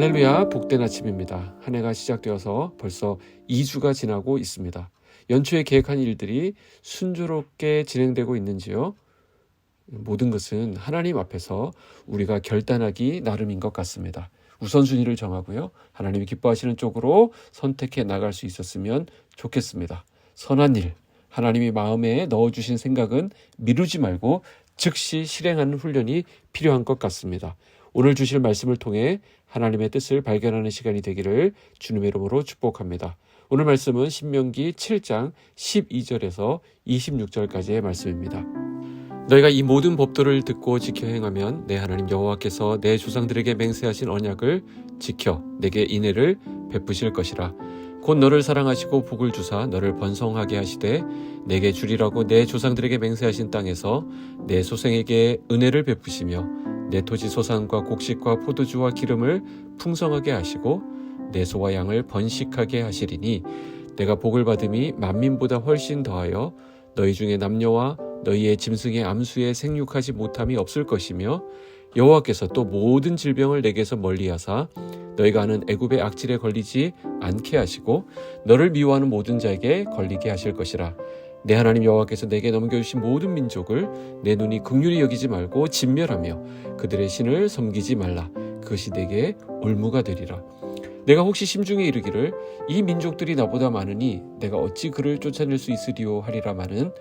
할렐루야, 복된 아침입니다. 한 해가 시작되어서 벌써 2주가 지나고 있습니다. 연초에 계획한 일들이 순조롭게 진행되고 있는지요? 모든 것은 하나님 앞에서 우리가 결단하기 나름인 것 같습니다. 우선순위를 정하고요, 하나님이 기뻐하시는 쪽으로 선택해 나갈 수 있었으면 좋겠습니다. 선한 일, 하나님이 마음에 넣어주신 생각은 미루지 말고 즉시 실행하는 훈련이 필요한 것 같습니다. 오늘 주실 말씀을 통해 하나님의 뜻을 발견하는 시간이 되기를 주님의 이름으로 축복합니다. 오늘 말씀은 신명기 7장 12절에서 26절까지의 말씀입니다. 너희가 이 모든 법도를 듣고 지켜 행하면 내 하나님 여호와께서 내 조상들에게 맹세하신 언약을 지켜 내게 인애를 베푸실 것이라. 곧 너를 사랑하시고 복을 주사 너를 번성하게 하시되 내게 주리라고 내 조상들에게 맹세하신 땅에서 내 소생에게 은혜를 베푸시며 내 토지 소산과 곡식과 포도주와 기름을 풍성하게 하시고 내 소와 양을 번식하게 하시리니 내가 복을 받음이 만민보다 훨씬 더하여 너희 중에 남녀와 너희의 짐승의 암수에 생육하지 못함이 없을 것이며 여호와께서 또 모든 질병을 내게서 멀리하사 너희가 아는 애굽의 악질에 걸리지 않게 하시고 너를 미워하는 모든 자에게 걸리게 하실 것이라. 내 하나님 여호와께서 내게 넘겨주신 모든 민족을 내 눈이 긍휼히 여기지 말고 진멸하며 그들의 신을 섬기지 말라. 그것이 내게 올무가 되리라. 내가 혹시 심중에 이르기를 이 민족들이 나보다 많으니 내가 어찌 그를 쫓아낼 수 있으리요 하리라마는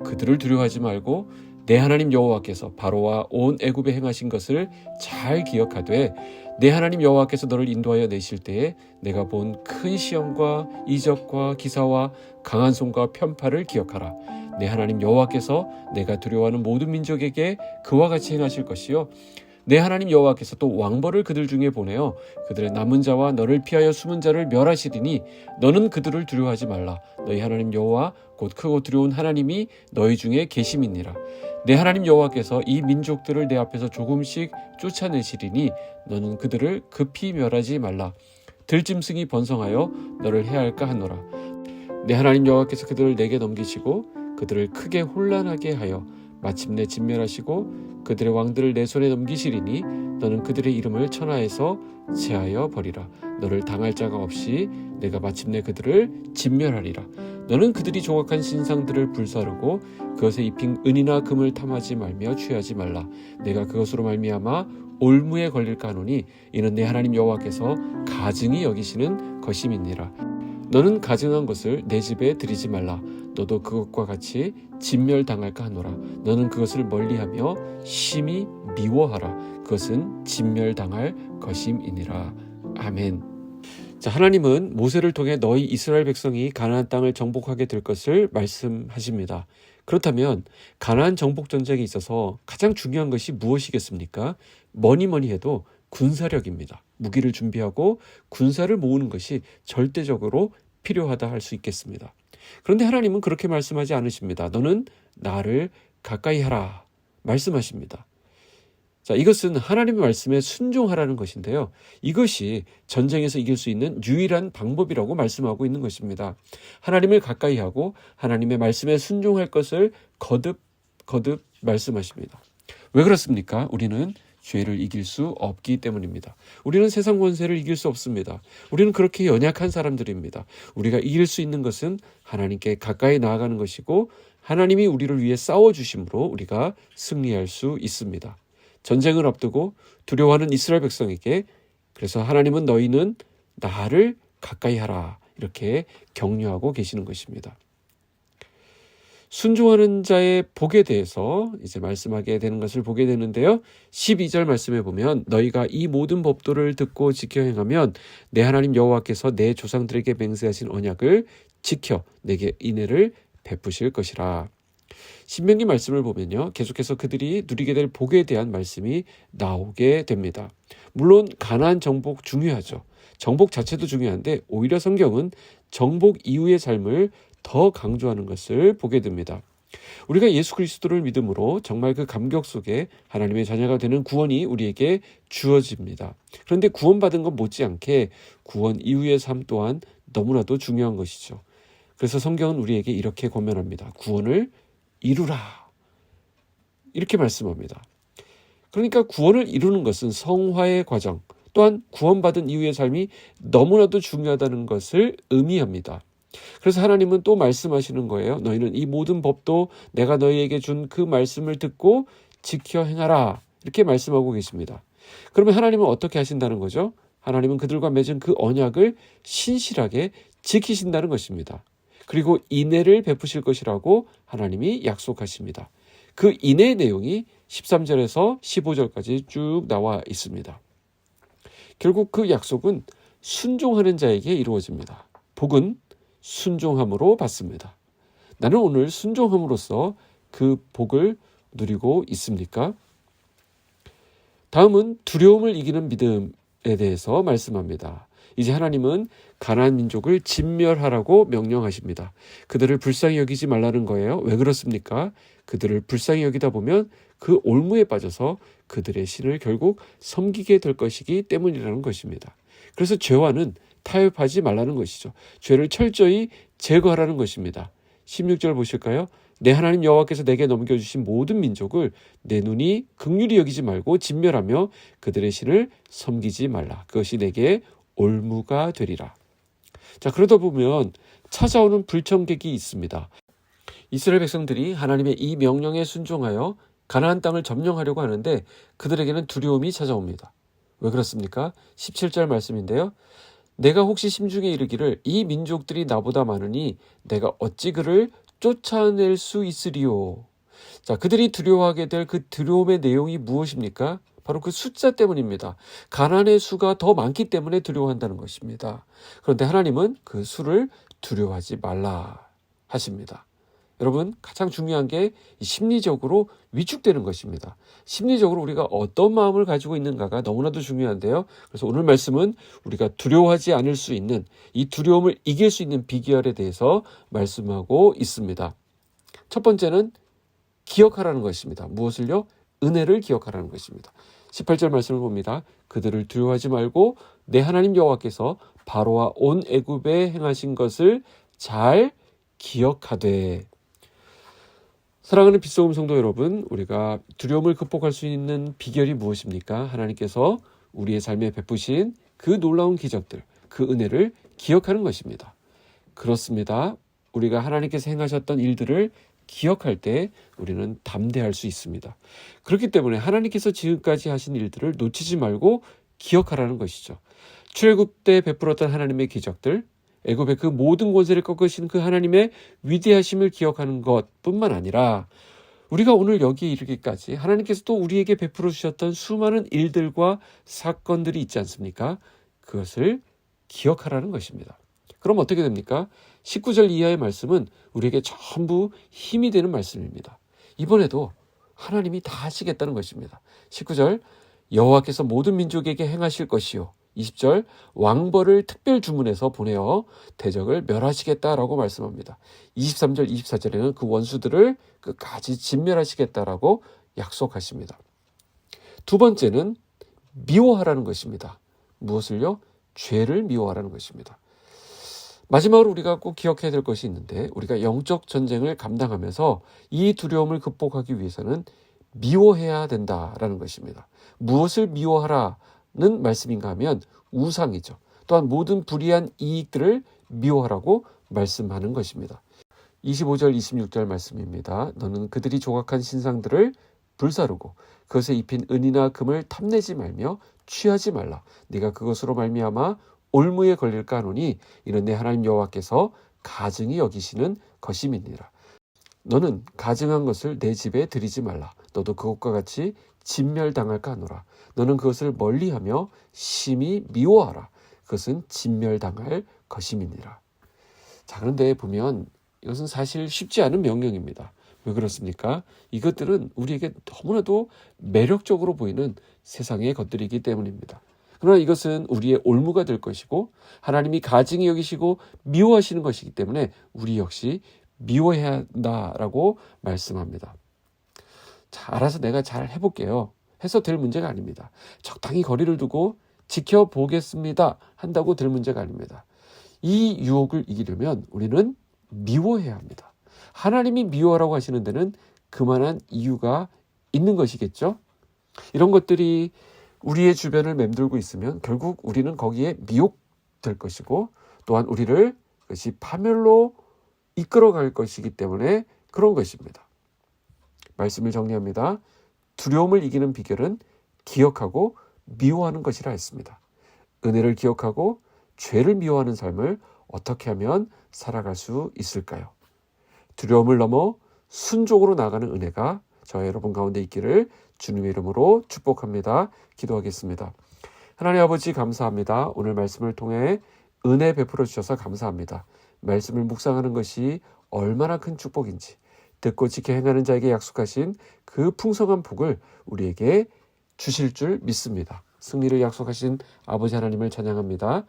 그들을 두려워하지 말고 내 하나님 여호와께서 바로와 온 애굽에 행하신 것을 잘 기억하되 내 하나님 여호와께서 너를 인도하여 내실 때에 내가 본 큰 시험과 이적과 기사와 강한 손과 편파를 기억하라. 내 하나님 여호와께서 내가 두려워하는 모든 민족에게 그와 같이 행하실 것이요 내 하나님 여호와께서 또 왕벌을 그들 중에 보내어 그들의 남은 자와 너를 피하여 숨은 자를 멸하시리니 너는 그들을 두려워하지 말라. 너희 하나님 여호와 곧 크고 두려운 하나님이 너희 중에 계심이니라. 내 하나님 여호와께서 이 민족들을 내 앞에서 조금씩 쫓아내시리니 너는 그들을 급히 멸하지 말라. 들짐승이 번성하여 너를 해할까 하노라. 내 하나님 여호와께서 그들을 내게 넘기시고 그들을 크게 혼란하게 하여 마침내 진멸하시고 그들의 왕들을 내 손에 넘기시리니 너는 그들의 이름을 천하에서 제하여 버리라. 너를 당할 자가 없이 내가 마침내 그들을 진멸하리라. 너는 그들이 조각한 신상들을 불사르고 그것에 입힌 은이나 금을 탐하지 말며 취하지 말라. 내가 그것으로 말미암아 올무에 걸릴까 하노니 이는 내 하나님 여호와께서 가증히 여기시는 것임이니라. 너는 가증한 것을 내 집에 들이지 말라. 너도 그것과 같이 진멸당할까 하노라. 너는 그것을 멀리하며 심히 미워하라. 그것은 진멸당할 것임이니라. 아멘. 자, 하나님은 모세를 통해 너희 이스라엘 백성이 가나안 땅을 정복하게 될 것을 말씀하십니다. 그렇다면 가나안 정복 전쟁에 있어서 가장 중요한 것이 무엇이겠습니까? 뭐니 해도 군사력입니다. 무기를 준비하고 군사를 모으는 것이 절대적으로 필요하다 할 수 있겠습니다. 그런데 하나님은 그렇게 말씀하지 않으십니다. 너는 나를 가까이 하라 말씀하십니다. 자, 이것은 하나님의 말씀에 순종하라는 것인데요. 이것이 전쟁에서 이길 수 있는 유일한 방법이라고 말씀하고 있는 것입니다. 하나님을 가까이 하고 하나님의 말씀에 순종할 것을 거듭 말씀하십니다. 왜 그렇습니까? 우리는 죄를 이길 수 없기 때문입니다. 우리는 세상 권세를 이길 수 없습니다. 우리는 그렇게 연약한 사람들입니다. 우리가 이길 수 있는 것은 하나님께 가까이 나아가는 것이고 하나님이 우리를 위해 싸워주심으로 우리가 승리할 수 있습니다. 전쟁을 앞두고 두려워하는 이스라엘 백성에게 그래서 하나님은 너희는 나를 가까이 하라 이렇게 격려하고 계시는 것입니다. 순종하는 자의 복에 대해서 이제 말씀하게 되는 것을 보게 되는데요. 12절 말씀에 보면 너희가 이 모든 법도를 듣고 지켜 행하면 내 하나님 여호와께서 내 조상들에게 맹세하신 언약을 지켜 내게 인애를 베푸실 것이라. 신명기 말씀을 보면요. 계속해서 그들이 누리게 될 복에 대한 말씀이 나오게 됩니다. 물론 가나안 정복 중요하죠. 정복 자체도 중요한데 오히려 성경은 정복 이후의 삶을 더 강조하는 것을 보게 됩니다. 우리가 예수 그리스도를 믿음으로 정말 그 감격 속에 하나님의 자녀가 되는 구원이 우리에게 주어집니다. 그런데 구원받은 것 못지않게 구원 이후의 삶 또한 너무나도 중요한 것이죠. 그래서 성경은 우리에게 이렇게 권면합니다. 구원을 이루라. 이렇게 말씀합니다. 그러니까 구원을 이루는 것은 성화의 과정, 또한 구원받은 이후의 삶이 너무나도 중요하다는 것을 의미합니다. 그래서 하나님은 또 말씀하시는 거예요. 너희는 이 모든 법도 내가 너희에게 준 그 말씀을 듣고 지켜 행하라. 이렇게 말씀하고 계십니다. 그러면 하나님은 어떻게 하신다는 거죠? 하나님은 그들과 맺은 그 언약을 신실하게 지키신다는 것입니다. 그리고 인애를 베푸실 것이라고 하나님이 약속하십니다. 그 인애의 내용이 13절에서 15절까지 쭉 나와 있습니다. 결국 그 약속은 순종하는 자에게 이루어집니다. 복은 순종함으로 받습니다. 나는 오늘 순종함으로써 그 복을 누리고 있습니까? 다음은 두려움을 이기는 믿음에 대해서 말씀합니다. 이제 하나님은 가나안 민족을 진멸하라고 명령하십니다. 그들을 불쌍히 여기지 말라는 거예요. 왜 그렇습니까? 그들을 불쌍히 여기다 보면 그 올무에 빠져서 그들의 신을 결국 섬기게 될 것이기 때문이라는 것입니다. 그래서 죄와는 타협하지 말라는 것이죠. 죄를 철저히 제거하라는 것입니다. 16절 보실까요? 내 하나님 여호와께서 내게 넘겨주신 모든 민족을 내 눈이 긍휼히 여기지 말고 진멸하며 그들의 신을 섬기지 말라. 그것이 내게 올무가 되리라. 자, 그러다 보면 찾아오는 불청객이 있습니다. 이스라엘 백성들이 하나님의 이 명령에 순종하여 가나안 땅을 점령하려고 하는데 그들에게는 두려움이 찾아옵니다. 왜 그렇습니까? 17절 말씀인데요. 내가 혹시 심중에 이르기를 이 민족들이 나보다 많으니 내가 어찌 그를 쫓아낼 수 있으리요. 자, 그들이 두려워하게 될 그 두려움의 내용이 무엇입니까? 바로 그 숫자 때문입니다. 가나안의 수가 더 많기 때문에 두려워한다는 것입니다. 그런데 하나님은 그 수를 두려워하지 말라 하십니다. 여러분, 가장 중요한 게 심리적으로 위축되는 것입니다. 심리적으로 우리가 어떤 마음을 가지고 있는가가 너무나도 중요한데요. 그래서 오늘 말씀은 우리가 두려워하지 않을 수 있는, 이 두려움을 이길 수 있는 비결에 대해서 말씀하고 있습니다. 첫 번째는 기억하라는 것입니다. 무엇을요? 은혜를 기억하라는 것입니다. 18절 말씀을 봅니다. 그들을 두려워하지 말고 내 하나님 여호와께서 바로와 온 애굽에 행하신 것을 잘 기억하되. 사랑하는 빛소금 성도 여러분, 우리가 두려움을 극복할 수 있는 비결이 무엇입니까? 하나님께서 우리의 삶에 베푸신 그 놀라운 기적들, 그 은혜를 기억하는 것입니다. 그렇습니다. 우리가 하나님께서 행하셨던 일들을 기억할 때 우리는 담대할 수 있습니다. 그렇기 때문에 하나님께서 지금까지 하신 일들을 놓치지 말고 기억하라는 것이죠. 출애굽 때 베풀었던 하나님의 기적들, 애굽의 그 모든 권세를 꺾으신 그 하나님의 위대하심을 기억하는 것뿐만 아니라 우리가 오늘 여기에 이르기까지 하나님께서 또 우리에게 베풀어 주셨던 수많은 일들과 사건들이 있지 않습니까? 그것을 기억하라는 것입니다. 그럼 어떻게 됩니까? 19절 이하의 말씀은 우리에게 전부 힘이 되는 말씀입니다. 이번에도 하나님이 다 하시겠다는 것입니다. 19절 여호와께서 모든 민족에게 행하실 것이요. 20절 왕벌을 특별 주문해서 보내어 대적을 멸하시겠다라고 말씀합니다. 23절 24절에는 그 원수들을 끝까지 진멸하시겠다라고 약속하십니다. 두 번째는 미워하라는 것입니다. 무엇을요? 죄를 미워하라는 것입니다. 마지막으로 우리가 꼭 기억해야 될 것이 있는데 우리가 영적 전쟁을 감당하면서 이 두려움을 극복하기 위해서는 미워해야 된다라는 것입니다. 무엇을 미워하라는 말씀인가 하면 우상이죠. 또한 모든 불의한 이익들을 미워하라고 말씀하는 것입니다. 25절 26절 말씀입니다. 너는 그들이 조각한 신상들을 불사르고 그것에 입힌 은이나 금을 탐내지 말며 취하지 말라. 네가 그것으로 말미암아 올무에 걸릴까 하노니 이는 내 하나님 여호와께서 가증히 여기시는 것임이니라. 너는 가증한 것을 내 집에 들이지 말라. 너도 그것과 같이 진멸당할까 하노라. 너는 그것을 멀리하며 심히 미워하라. 그것은 진멸당할 것임이니라. 자, 그런데 보면 이것은 사실 쉽지 않은 명령입니다. 왜 그렇습니까? 이것들은 우리에게 너무나도 매력적으로 보이는 세상의 것들이기 때문입니다. 그러나 이것은 우리의 올무가 될 것이고 하나님이 가증히 여기시고 미워하시는 것이기 때문에 우리 역시 미워해야 한다라고 말씀합니다. 자, 알아서 내가 잘 해볼게요. 해서 될 문제가 아닙니다. 적당히 거리를 두고 지켜보겠습니다 한다고 될 문제가 아닙니다. 이 유혹을 이기려면 우리는 미워해야 합니다. 하나님이 미워하라고 하시는 데는 그만한 이유가 있는 것이겠죠. 이런 것들이 우리의 주변을 맴돌고 있으면 결국 우리는 거기에 미혹될 것이고 또한 우리를 그것이 파멸로 이끌어갈 것이기 때문에 그런 것입니다. 말씀을 정리합니다. 두려움을 이기는 비결은 기억하고 미워하는 것이라 했습니다. 은혜를 기억하고 죄를 미워하는 삶을 어떻게 하면 살아갈 수 있을까요? 두려움을 넘어 순종으로 나가는 은혜가 저와 여러분 가운데 있기를 주님의 이름으로 축복합니다. 기도하겠습니다. 하나님 아버지 감사합니다. 오늘 말씀을 통해 은혜 베풀어 주셔서 감사합니다. 말씀을 묵상하는 것이 얼마나 큰 축복인지 듣고 지켜 행하는 자에게 약속하신 그 풍성한 복을 우리에게 주실 줄 믿습니다. 승리를 약속하신 아버지 하나님을 찬양합니다.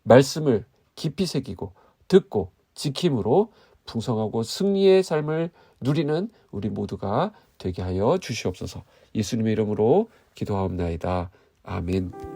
말씀을 깊이 새기고 듣고 지킴으로 풍성하고 승리의 삶을 누리는 우리 모두가 되게 하여 주시옵소서. 예수님의 이름으로 기도하옵나이다. 아멘.